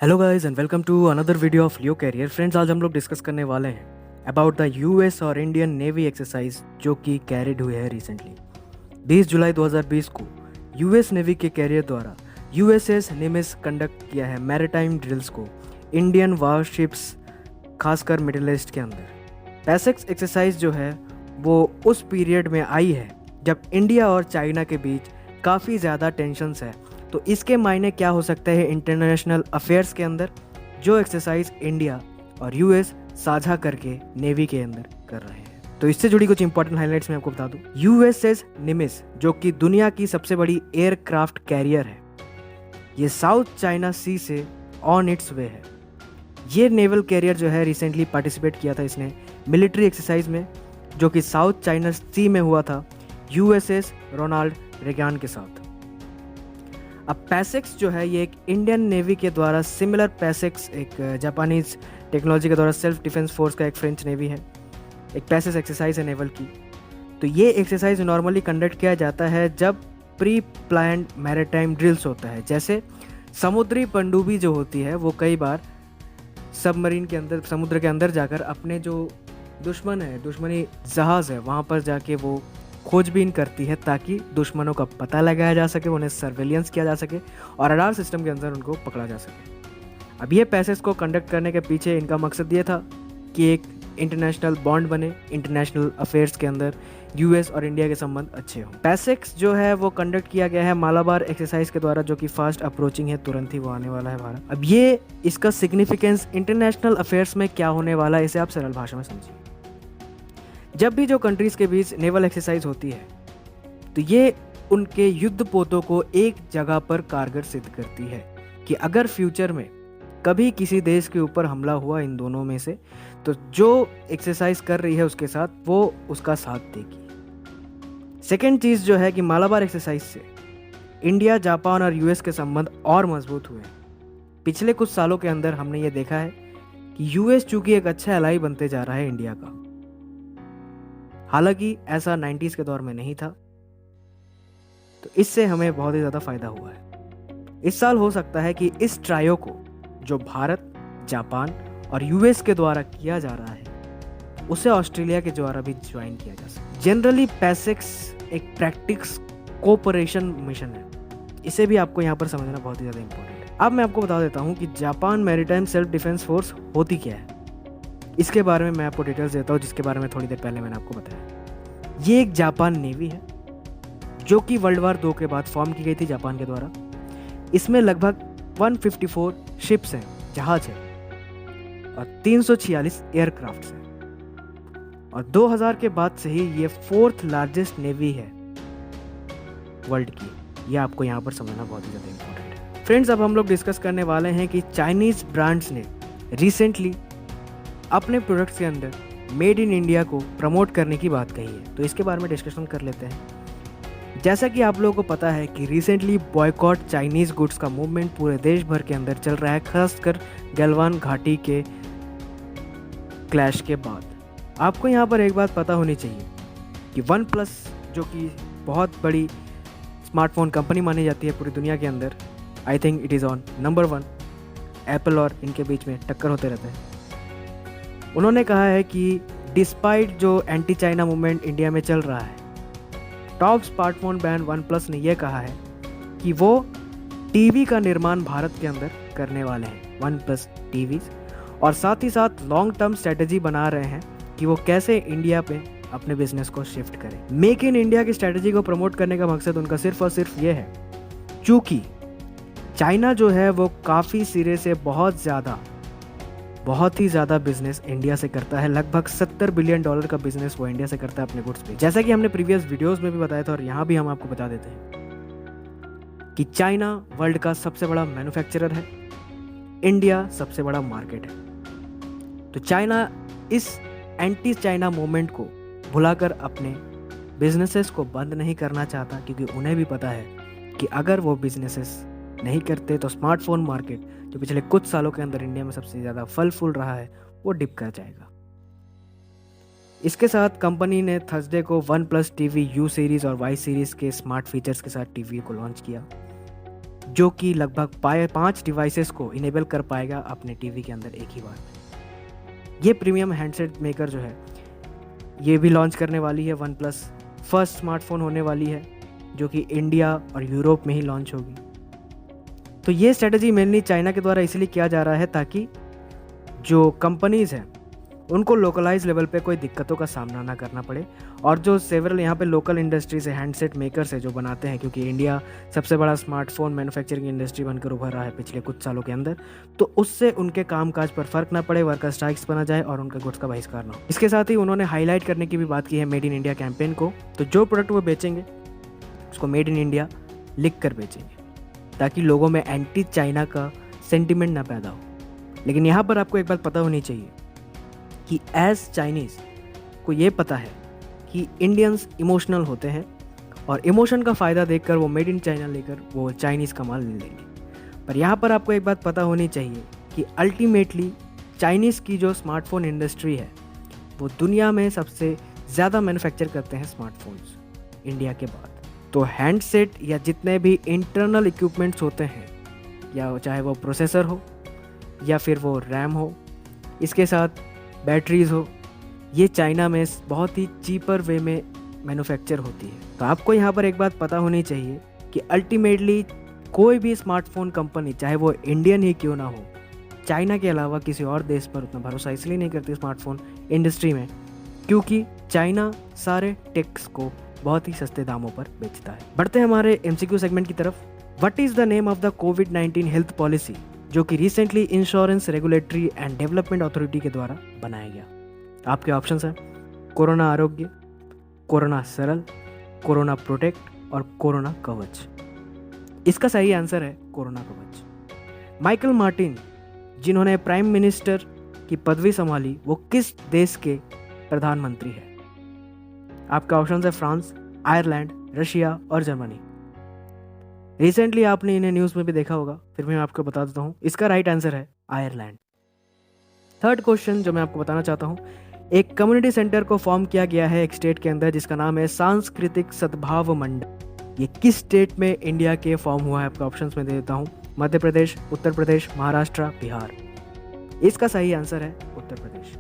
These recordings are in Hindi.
Hello guys and welcome to another video of Leo Career. Friends, आज हम लोग डिस्कस करने वाले हैं अबाउट द यूएस और इंडियन नेवी एक्सरसाइज जो कि कैरिड हुई है रिसेंटली। 20 जुलाई 2020 को यूएस नेवी के कैरियर द्वारा यूएसएस निमिस कंडक्ट किया है मैरीटाइम ड्रिल्स को इंडियन वारशिप्स खासकर मिडिल ईस्ट के अंदर। पैसेक्स एक्सरसाइज जो है वो उस पीरियड में आई है जब इंडिया और चाइना के बीच काफ़ी ज़्यादा टेंशन्स है। तो इसके मायने क्या हो सकते हैं इंटरनेशनल अफेयर्स के अंदर, जो एक्सरसाइज इंडिया और यूएस साझा करके नेवी के अंदर कर रहे हैं। तो इससे जुड़ी कुछ इंपॉर्टेंट हाइलाइट्स मैं आपको बता दूं। यूएसएस निमिस जो कि दुनिया की सबसे बड़ी एयरक्राफ्ट कैरियर है, ये साउथ चाइना सी से ऑन इट्स वे है। ये नेवल कैरियर जो है रिसेंटली पार्टिसिपेट किया था इसने मिलिट्री एक्सरसाइज में, जो कि साउथ चाइना सी में हुआ था यूएसएस रोनाल्ड रेगान के साथ। अब पैसेक्स जो है ये एक इंडियन नेवी के द्वारा सिमिलर पैसेक्स एक जापानीज टेक्नोलॉजी के द्वारा सेल्फ डिफेंस फोर्स का एक फ्रेंच नेवी है, एक पैसेक्स एक्सरसाइज है नेवल की। तो ये एक्सरसाइज नॉर्मली कंडक्ट किया जाता है जब प्री प्लान्ड मैरीटाइम ड्रिल्स होता है। जैसे समुद्री पनडुब्बी जो होती है वो कई बार सबमरीन के अंदर, समुद्र के अंदर जाकर अपने जो दुश्मन है, दुश्मनी जहाज़ है, वहाँ पर जाके वो खोजबीन करती है ताकि दुश्मनों का पता लगाया जा सके, उन्हें सर्वेलियंस किया जा सके और रडार सिस्टम के अंदर उनको पकड़ा जा सके। अब ये पैसेज को कंडक्ट करने के पीछे इनका मकसद ये था कि एक इंटरनेशनल बॉन्ड बने, इंटरनेशनल अफेयर्स के अंदर यूएस और इंडिया के संबंध अच्छे हों। पैसेक्स जो है वो कंडक्ट किया गया है मालाबार एक्सरसाइज के द्वारा, जो कि फास्ट अप्रोचिंग है, तुरंत ही वो आने वाला है भारत। अब ये इसका सिग्निफिकेंस इंटरनेशनल अफेयर्स में क्या होने वाला है इसे आप सरल भाषा में समझिए। जब भी जो कंट्रीज़ के बीच नेवल एक्सरसाइज होती है तो ये उनके युद्ध पोतों को एक जगह पर कारगर सिद्ध करती है कि अगर फ्यूचर में कभी किसी देश के ऊपर हमला हुआ इन दोनों में से, तो जो एक्सरसाइज कर रही है उसके साथ वो उसका साथ देगी। सेकेंड चीज़ जो है कि मालाबार एक्सरसाइज से इंडिया, जापान और यूएस के संबंध और मजबूत हुए हैं। पिछले कुछ सालों के अंदर हमने ये देखा है कि यूएस चूंकि एक अच्छा एलाई बनते जा रहा है इंडिया का, हालांकि ऐसा 90s के दौर में नहीं था। तो इससे हमें बहुत ही ज़्यादा फायदा हुआ है। इस साल हो सकता है कि इस ट्रायो को जो भारत, जापान और यूएस के द्वारा किया जा रहा है उसे ऑस्ट्रेलिया के द्वारा भी ज्वाइन किया जा सके। जनरली पैसेक्स एक प्रैक्टिस कोऑपरेशन मिशन है, इसे भी आपको यहाँ पर समझना बहुत ही ज़्यादा इंपॉर्टेंट है। अब मैं आपको बता देता हूँ कि Japan maritime self defence force होती क्या है। इसके बारे में मैं आपको डिटेल्स देता हूँ, जिसके बारे में थोड़ी देर पहले मैंने आपको बताया। ये एक जापान नेवी है जो कि वर्ल्ड वार 2 के बाद फॉर्म की गई थी जापान के द्वारा। इसमें लगभग 154 शिप्स हैं, जहाज है, और 346 एयरक्राफ्ट्स हैं। और 2000 के बाद से ही ये 4th लार्जेस्ट नेवी है वर्ल्ड की। ये आपको यहाँ पर समझना बहुत ही ज़्यादा इंपॉर्टेंट है। फ्रेंड्स, अब हम लोग डिस्कस करने वाले हैं कि चाइनीज़ ब्रांड्स ने रिसेंटली अपने प्रोडक्ट्स के अंदर मेड इन इंडिया को प्रमोट करने की बात कही है। तो इसके बारे में डिस्कशन कर लेते हैं। जैसा कि आप लोगों को पता है कि रिसेंटली बॉयकॉट चाइनीज़ गुड्स का मूवमेंट पूरे देश भर के अंदर चल रहा है, खासकर गलवान घाटी के क्लैश के बाद। आपको यहाँ पर एक बात पता होनी चाहिए कि वन प्लस, जो कि बहुत बड़ी स्मार्टफोन कंपनी मानी जाती है पूरी दुनिया के अंदर, I think it is on number 1। Apple और इनके बीच में टक्कर होते रहते हैं। उन्होंने कहा है कि डिस्पाइट जो एंटी चाइना मूवमेंट इंडिया में चल रहा है, top smartphone brand one plus ने यह कहा है कि वो टीवी का निर्माण भारत के अंदर करने वाले हैं, वन प्लस टीवीज, और साथ ही साथ लॉन्ग टर्म स्ट्रेटेजी बना रहे हैं कि वो कैसे इंडिया पे अपने बिजनेस को शिफ्ट करें। मेक इन इंडिया की स्ट्रेटेजी को प्रमोट करने का मकसद उनका सिर्फ और सिर्फ ये है, चूँकि चाइना जो है वो काफ़ी सिरे से बहुत ही ज़्यादा बिजनेस इंडिया से करता है। लगभग $70 बिलियन का बिजनेस वो इंडिया से करता है अपने गुड्स पे। जैसा कि हमने प्रीवियस वीडियोस में भी बताया था और यहाँ भी हम आपको बता देते हैं कि चाइना वर्ल्ड का सबसे बड़ा मैन्युफैक्चरर है, इंडिया सबसे बड़ा मार्केट है। तो चाइना इस एंटी चाइना मूवमेंट को भुलाकर अपने बिजनेसेस को बंद नहीं करना चाहता, क्योंकि उन्हें भी पता है कि अगर वो बिजनेसेस नहीं करते तो स्मार्टफोन मार्केट, जो पिछले कुछ सालों के अंदर इंडिया में सबसे ज़्यादा फल फूल रहा है, वो डिप कर जाएगा। इसके साथ कंपनी ने थर्सडे को one plus TV you series और वाई सीरीज़ के स्मार्ट फीचर्स के साथ टीवी को लॉन्च किया, जो कि लगभग 5 डिवाइसेस को इनेबल कर पाएगा अपने टीवी के अंदर एक ही बार में। ये प्रीमियम हैंडसेट मेकर जो है ये भी लॉन्च करने वाली है वन प्लस। फर्स्ट स्मार्टफोन होने वाली है जो कि इंडिया और यूरोप में ही लॉन्च होगी। तो ये स्ट्रेटजी मेनली चाइना के द्वारा इसलिए किया जा रहा है ताकि जो कंपनीज़ हैं उनको लोकलाइज लेवल पे कोई दिक्कतों का सामना ना करना पड़े, और जो सेवरल यहाँ पे लोकल इंडस्ट्रीज है, हैंडसेट मेकर्स है जो बनाते हैं, क्योंकि इंडिया सबसे बड़ा स्मार्टफोन मैन्युफैक्चरिंग इंडस्ट्री बनकर उभर रहा है पिछले कुछ सालों के अंदर, तो उससे उनके कामकाज पर फर्क ना पड़े, वर्कर स्ट्राइक्स बना जाए और उनके गुड्स का बहिष्कार ना हो। इसके साथ ही उन्होंने हाईलाइट करने की भी बात की है मेड इन इंडिया कैंपेन को। तो जो प्रोडक्ट वो बेचेंगे उसको मेड इन इंडिया लिख कर बेचेंगे ताकि लोगों में एंटी चाइना का सेंटिमेंट ना पैदा हो। लेकिन यहाँ पर आपको एक बात पता होनी चाहिए कि एज चाइनीज़ को ये पता है कि इंडियंस इमोशनल होते हैं और इमोशन का फ़ायदा देखकर वो मेड इन चाइना लेकर वो चाइनीज़ का माल ले लेंगे। पर यहाँ पर आपको एक बात पता होनी चाहिए कि अल्टीमेटली चाइनीज़ की जो स्मार्टफोन इंडस्ट्री है वो दुनिया में सबसे ज़्यादा मैन्युफैक्चर करते हैं स्मार्टफोन्स इंडिया के बाद। तो हैंडसेट या जितने भी इंटरनल इक्विपमेंट्स होते हैं, या चाहे वो प्रोसेसर हो या फिर वो रैम हो, इसके साथ बैटरीज हो, ये चाइना में बहुत ही चीपर वे में मैन्युफैक्चर होती है। तो आपको यहाँ पर एक बात पता होनी चाहिए कि अल्टीमेटली कोई भी स्मार्टफोन कंपनी चाहे वो इंडियन ही क्यों ना हो, चाइना के अलावा किसी और देश पर उतना भरोसा इसलिए नहीं करती स्मार्टफोन इंडस्ट्री में क्योंकि चाइना सारे टेक्स को बहुत ही सस्ते दामों पर बेचता है। बढ़ते हैं हमारे MCQ सेगमेंट की तरफ। What is the name of the covid health policy जो कि recently insurance regulatory and development authority के द्वारा बनाया गया? आपके ऑप्शंस हैं कोरोना आरोग्य, कोरोना सरल, कोरोना प्रोटेक्ट और कोरोना कवच। इसका सही आंसर है कोरोना कवच। माइकल मार्टिन जिन्होंने प्राइम मिनिस्टर की पदवी संभाली वो किस देश के प्रधानमंत्री है? आपका ऑप्शन है फ्रांस, आयरलैंड, रशिया और जर्मनी। रिसेंटली आपने इन्हें न्यूज़ में भी देखा होगा, फिर भी मैं आपको बता देता हूँ, इसका राइट आंसर है आयरलैंड। थर्ड क्वेश्चन जो मैं आपको बताना चाहता हूँ, एक कम्युनिटी सेंटर को फॉर्म किया गया है एक स्टेट के अंदर जिसका नाम है सांस्कृतिक सद्भाव मंडल। ये किस स्टेट में इंडिया के फॉर्म हुआ है? आपका ऑप्शंस में दे देता हूँ, मध्य प्रदेश, उत्तर प्रदेश, महाराष्ट्र, बिहार। इसका सही आंसर है Uttar Pradesh.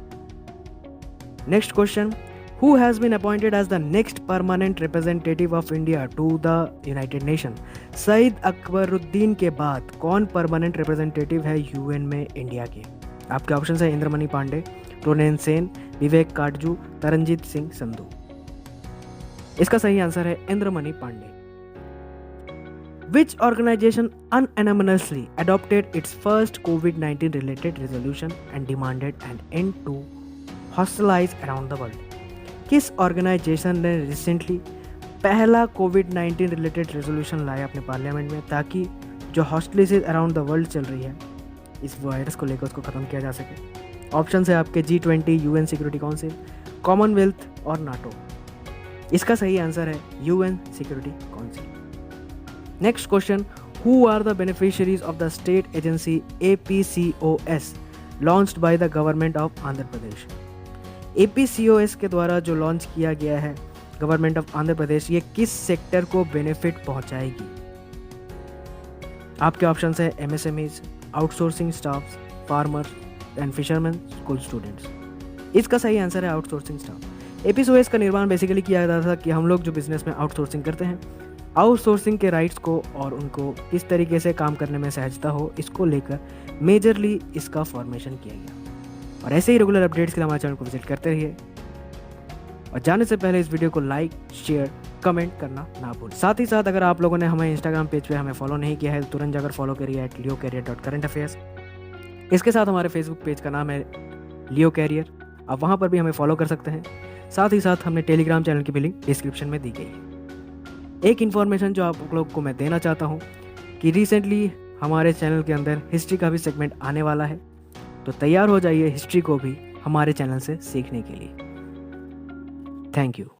Next question, Who has been appointed as the next permanent representative of India to the United Nations? Syed Akbaruddin के बाद कौन परमानेंट रिप्रेजेंटेटिव है यूएन में इंडिया के? आपके ऑप्शन है इंद्रमणि पांडे, रोनेन सेन, विवेक काटजू, तरनजीत सिंह संधू। इसका सही आंसर है Indramani Pandey. Which organization unanimously adopted its first COVID-19 related resolution and demanded an end to hostilities around the world? किस ऑर्गेनाइजेशन ने रिसेंटली पहला कोविड-19 रिलेटेड रेजोल्यूशन लाया अपने पार्लियामेंट में ताकि जो हॉस्टिलिटीज अराउंड द वर्ल्ड चल रही है इस वायरस को लेकर उसको ख़त्म किया जा सके? ऑप्शन है आपके G20, UN security council, commonwealth और नाटो। इसका सही आंसर है UN security council. Next question, who are the beneficiaries of the state agency APCOS launched by the government of Andhra Pradesh? APCOS के द्वारा जो लॉन्च किया गया है गवर्नमेंट ऑफ आंध्र प्रदेश, ये किस सेक्टर को बेनिफिट पहुंचाएगी? आपके ऑप्शंस है MSMEs, outsourcing staff, farmers and fisherman, school students. इसका सही आंसर है आउटसोर्सिंग स्टाफ। APCOS का निर्माण बेसिकली किया जाता था कि हम लोग जो बिजनेस में आउटसोर्सिंग करते हैं, आउटसोर्सिंग के राइट्स को और उनको किस तरीके से काम करने में सहजता हो, इसको लेकर मेजरली इसका फॉर्मेशन किया गया। और ऐसे ही रेगुलर अपडेट्स के लिए हमारे चैनल को विजिट करते रहिए और जाने से पहले इस वीडियो को लाइक, शेयर, कमेंट करना ना भूलें। साथ ही साथ अगर आप लोगों ने हमें इंस्टाग्राम पेज पे हमें फॉलो नहीं किया है तो तुरंत जाकर फॉलो करिए @leocarrier.currentaffairs। इसके साथ हमारे फेसबुक पेज का नाम है लियो कैरियर, आप वहाँ पर भी हमें फॉलो कर सकते हैं। साथ ही साथ हमने टेलीग्राम चैनल की भी लिंक डिस्क्रिप्शन में दी गई है। एक इन्फॉर्मेशन जो आप लोग को मैं देना चाहता हूँ कि रिसेंटली हमारे चैनल के अंदर हिस्ट्री का भी सेगमेंट आने वाला है, तो तैयार हो जाइए हिस्ट्री को भी हमारे चैनल से सीखने के लिए। Thank you.